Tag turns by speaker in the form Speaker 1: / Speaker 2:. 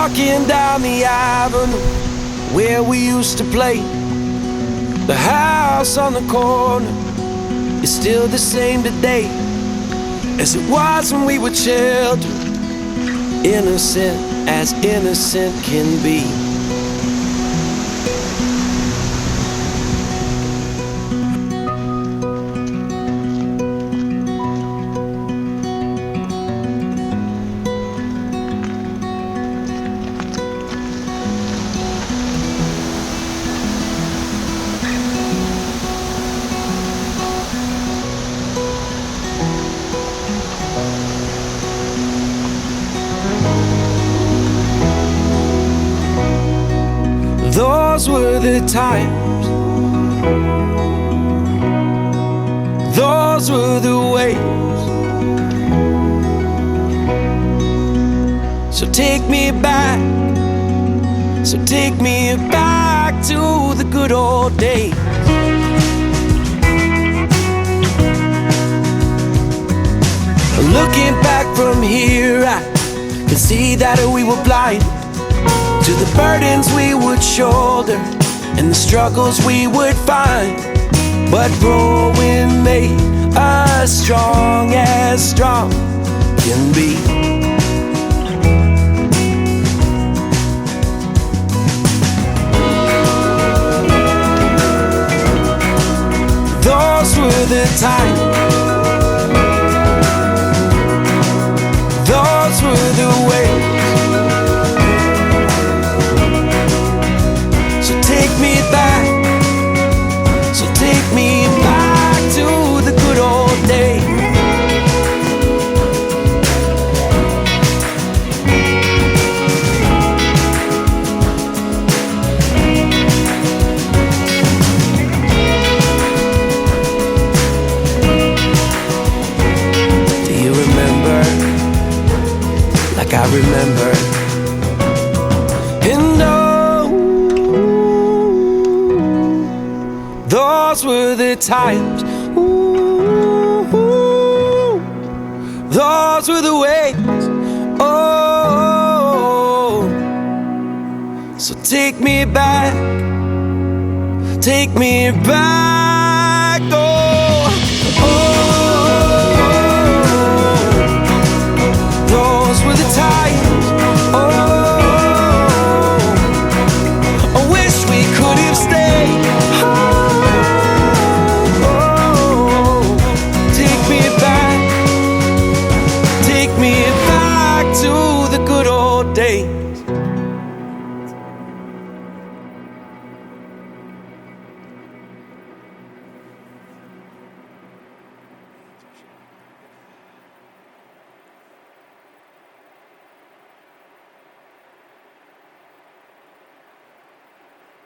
Speaker 1: walking down the avenue where we used to play. The house on the corner is still the same today as it was when we were children, innocent as innocent can be. Those were the times, those were the ways. So take me back, so take me back to the good old days. Looking back from here, I can see that we were blind to the burdens we would shoulder and the struggles we would find. But growing made us strong as strong can be. Those were the times, those were the ways. Take me back, so take me back to the good old days. Do you remember, like I remember? Those were the times, ooh, those were the ways. Oh, so take me back, take me back.